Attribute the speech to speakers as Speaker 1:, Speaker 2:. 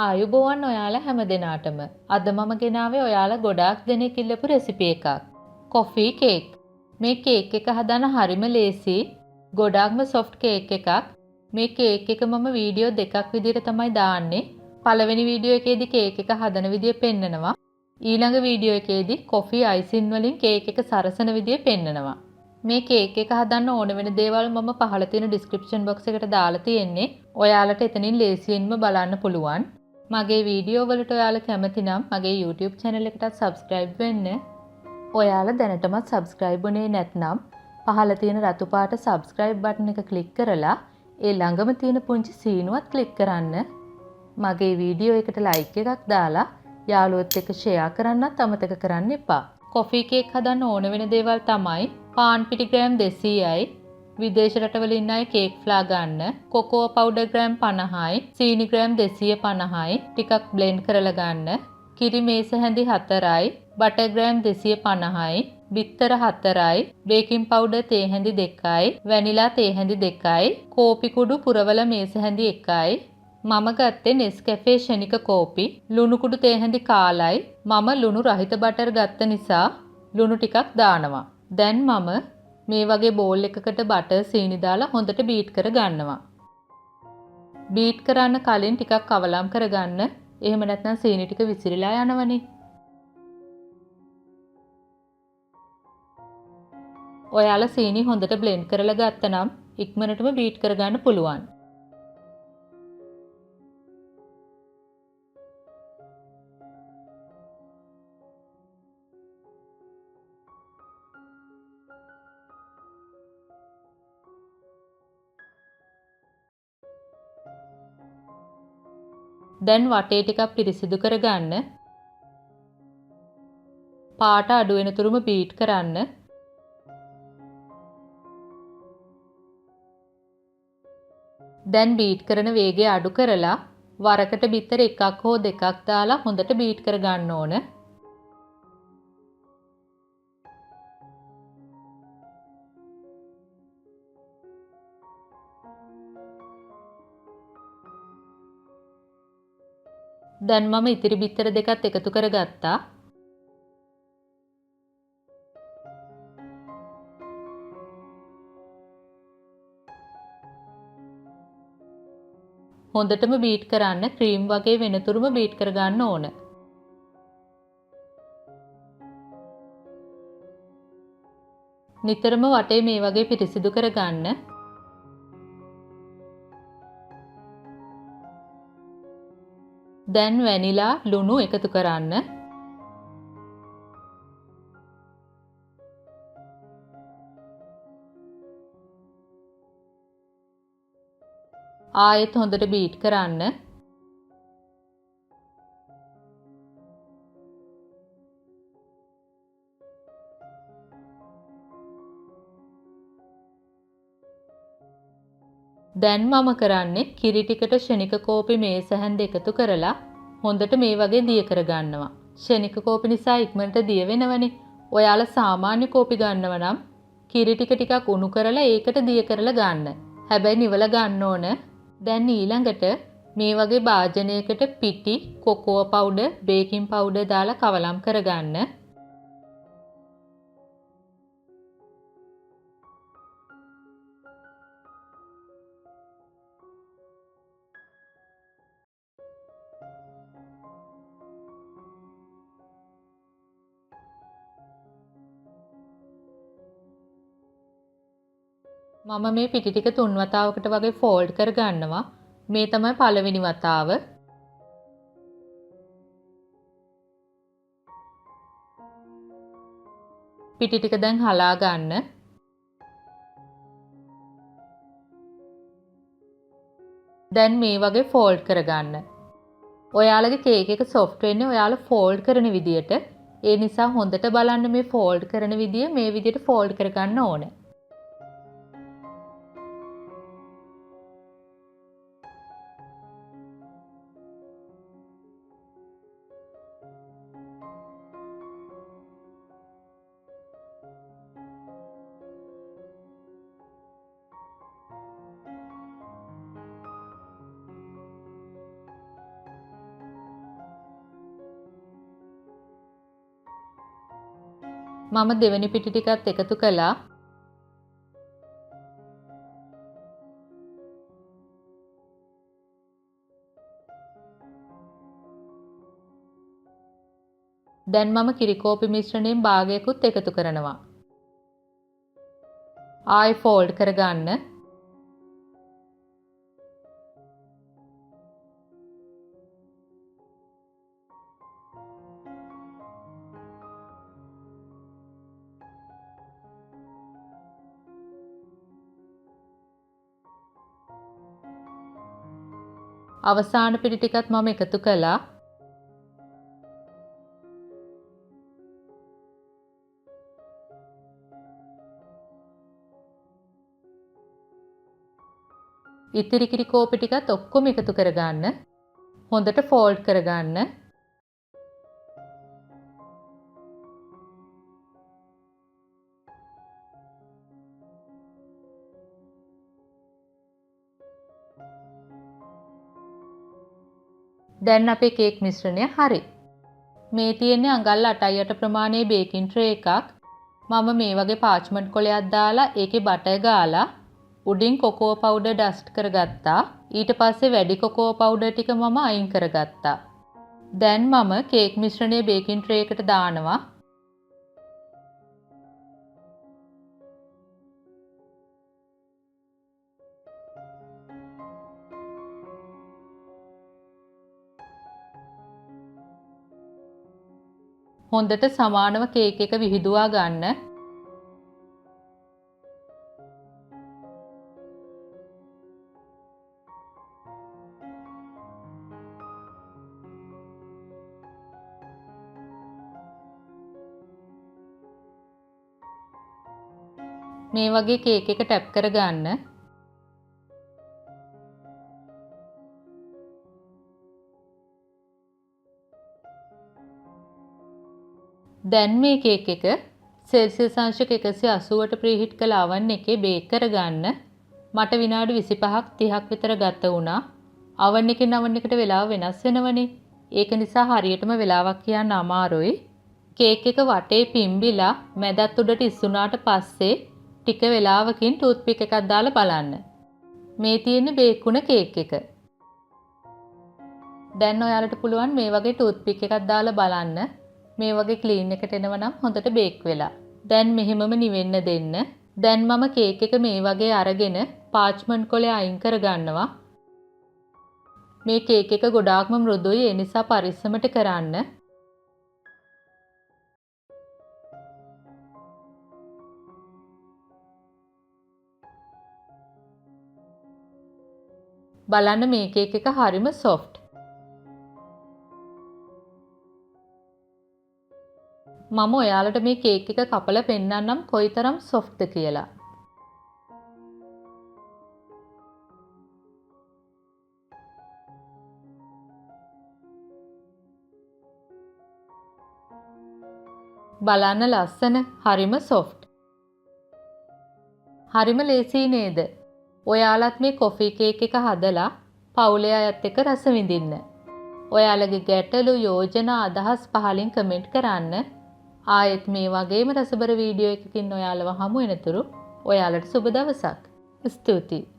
Speaker 1: ආයුබෝවන් ඔයාලා හැම දෙනාටම. අද මම ගෙනාවේ ඔයාලා ගොඩාක් දෙනෙක් ඉල්ලපු රෙසිපි එකක්. Coffee cake. මේ කේක් එක හදන්න හරිම ලේසි. ගොඩාක්ම සොෆ්ට් කේක් එකක්. මේ කේක් එක මම වීඩියෝ දෙකක් විදිහට තමයි දාන්නේ. පළවෙනි වීඩියෝ එකේදී කේක් එක හදන විදිය පෙන්නනවා. ඊළඟ වීඩියෝ එකේදී කොෆි අයිසින් වලින් කේක් එක සරසන විදිය පෙන්නනවා. මේ කේක් එක හදන්න ඕන වෙන දේවල් මම පහළ තියෙන ඩිස්ක්‍රිප්ෂන් බොක්ස් එකට දාලා තියෙන්නේ. ඔයාලට එතනින් ලේසියෙන්ම බලන්න පුළුවන්. මගේ වීඩියෝ වලට ඔයාලා කැමති නම් මගේ YouTube channel එකටත් subscribe වෙන්න. ඔයාලා දැනටමත් subscribe වුණේ නැත්නම් පහළ තියෙන රතු පාට subscribe button එක click කරලා ඒ ළඟම තියෙන පුංචි සීනුවත් click කරන්න. මගේ වීඩියෝ එකට like එකක් දාලා යාළුවොත් එක්ක share කරන්නත් අමතක කරන්න එපා. කොෆි කේක් හදන්න ඕන වෙන දේවල් තමයි පාන් පිටි ග්‍රෑම් 200යි, විදේශ රටවල ඉන්න අය කේක් ෆ්ලා ගන්න, කොකෝ පවුඩර් ග්‍රෑම් 50යි, සීනි ග්‍රෑම් 250යි ටිකක් බ්ලෙන්ඩ් කරලා ගන්න, කිරි මේස හැඳි 4යි, බටර් ග්‍රෑම් 250යි, බිත්තර 4යි, බේකින් පවුඩර් තේ හැඳි 2යි, වැනිලා තේ හැඳි 2යි, කෝපි කුඩු පුරවල මේස හැඳි 1යි. මම ගත්තේ Nescafe ෂණික කෝපි, ලුණු කුඩු තේ හැඳි කාලයි. මම ලුණු රහිත බටර් ගත්ත නිසා ලුණු ටිකක් දානවා. දැන් මම මේ වගේ බෝල් එකකට බටර් සීනි දාලා හොඳට බීට් කර ගන්නවා. බීට් කරන්න කලින් ටිකක් අවලම් කරගන්න. එහෙම නැත්නම් සීනි ටික විසිරීලා යනවනේ. ඔයාලා සීනි හොඳට බ්ලෙන්ඩ් කරලා ගත්තනම් ඉක්මනටම බීට් කරගන්න පුළුවන්. දැන් වටේ ටිකක් පිරිසිදු කරගන්න. පාට අඩු වෙන තුරුම බීට් කරන්න. දැන් බීට් කරන වේගය අඩු කරලා වරකට බිත්තර එකක් හෝ දෙකක් දාලා හොඳට බීට් කර ගන්න ඕන. දැන් මම ඉතිරි බිත්තර දෙකත් එකතු කරගත්තා. හොඳටම බීට් කරන්න. ක්‍රීම් වගේ වෙනතුරුම බීට් කරගන්න ඕන. නිතරම වටේ මේ වගේ පිරිසිදු කරගන්න. දැන් වැනිලා ලුණු එකතු කරන්න. ආයෙත් හොඳට බීට් කරන්න. දැන් මම කරන්නේ කිරි ටිකට ෂණික කෝපි මේස හැන්ද එකතු කරලා හොඳට මේ වගේ දිය කරගන්නවා. ෂණික කෝපි නිසා ඉක්මනට දිය වෙනවනේ. ඔයාලා සාමාන්‍ය කෝපි ගන්නව නම් කිරි ටික උණු කරලා ඒකට දිය කරලා ගන්න. හැබැයි නිවල ගන්න ඕන. දැන් ඊළඟට මේ වගේ භාජනයකට පිටි, කොකෝ පවුඩර්, බේකින් පවුඩර් දාලා කවලම් කරගන්න. මම මේ පිටි ටික 3 වතාවකට වගේ ෆෝල්ඩ් කර ගන්නවා. මේ තමයි පළවෙනි වතාව. පිටි ටික දැන් හලා ගන්න. දැන් මේ වගේ ෆෝල්ඩ් කරගන්න. ඔයාලගේ කේක් එක සොෆ්ට් වෙන්නේ ඔයාලා ෆෝල්ඩ් කරන විදියට. ඒ නිසා හොඳට බලන්න මේ ෆෝල්ඩ් කරන විදිය මේ විදියට ෆෝල්ඩ් කරගන්න ඕනේ. මම දෙවෙනි පිටි ටිකත් එකතු කළා. දැන් මම කිරි කෝපි මිශ්‍රණයෙන් භාගයකුත් එකතු කරනවා. ආයි ෆෝල්ඩ් කරගන්න. අවසාන පිටි ටිකත් මම එකතු කළා. ඉතිරි කිරි කෝපි ටිකත් ඔක්කොම එකතු කරගන්න. හොඳට ෆෝල්ඩ් කරගන්න. දැන් අපේ කේක් මිශ්‍රණය හරි. මේ තියෙන්නේ අඟල් 8ට ප්‍රමාණයේ බේකින් ට්‍රේ එකක්. මම මේ වගේ පාච්මන්ට් කොලයක් දාලා ඒකේ බටර් ගාලා උඩින් කොකෝ පවුඩර් ඩස්ට් කරගත්තා. ඊට පස්සේ වැඩි කොකෝ පවුඩර් ටික මම අයින් කරගත්තා. දැන් මම කේක් මිශ්‍රණය බේකින් ට්‍රේ එකට දානවා. හොඳට සමානව කේක් එක විහිදුවා ගන්න. මේ වගේ කේක් එක ටැප් කරගන්න. දැන් මේ කේක් එක සෙල්සියස් අංශක 180ට ප්‍රීහීට් කළ oven එකේ බේක් කරගන්න. මට විනාඩි 25ක් 30ක් විතර ගත වුණා. oven එකෙන් oven එකට වෙලාව වෙනස් වෙනවනේ. ඒක නිසා හරියටම වෙලාවක් කියන්න අමාරුයි. කේක් එක වටේ පිම්බිලා මැදත් උඩට ඉස්සුනාට පස්සේ ටික වෙලාවකින් ටූත්පික් එකක් දාලා බලන්න. මේ තියෙන්නේ බේක් වුණ කේක් එක. දැන් ඔයාලට පුළුවන් මේ වගේ ටූත්පික් එකක් දාලා බලන්න. මේ වගේ ක්ලීන් එකට එනවා නම් හොඳට බේක් වෙලා. දැන් මෙහෙමම නිවෙන්න දෙන්න. දැන් මම කේක් එක මේ වගේ අරගෙන පාච්මන්ට් කොලේ අයින් කරගන්නවා. මේ කේක් එක ගොඩාක්ම මෘදුයි, ඒ නිසා පරිස්සමට කරන්න. බලන්න මේ කේක් එක හරිම සොෆ්ට්. මම ඔයාලට මේ කේක් එක කපලා පෙන්නන්නම් කොයිතරම් සොෆ්ට්ද කියලා. බලන්න ලස්සන, හරිම සොෆ්ට්. හරිම ලේසි නේද? ඔයාලත් මේ කොෆි කේක් එක හදලා පවුලේ අයත් එක්ක රස විඳින්න. ඔයාලගේ ගැටලු, යෝජනා, අදහස් පහලින් කමෙන්ට් කරන්න. ආයෙත් මේ වගේම රසබර වීඩියෝ එකකින් ඔයාලව හමු වෙනතුරු ඔයාලට සුබ දවසක්. ස්තුතියි.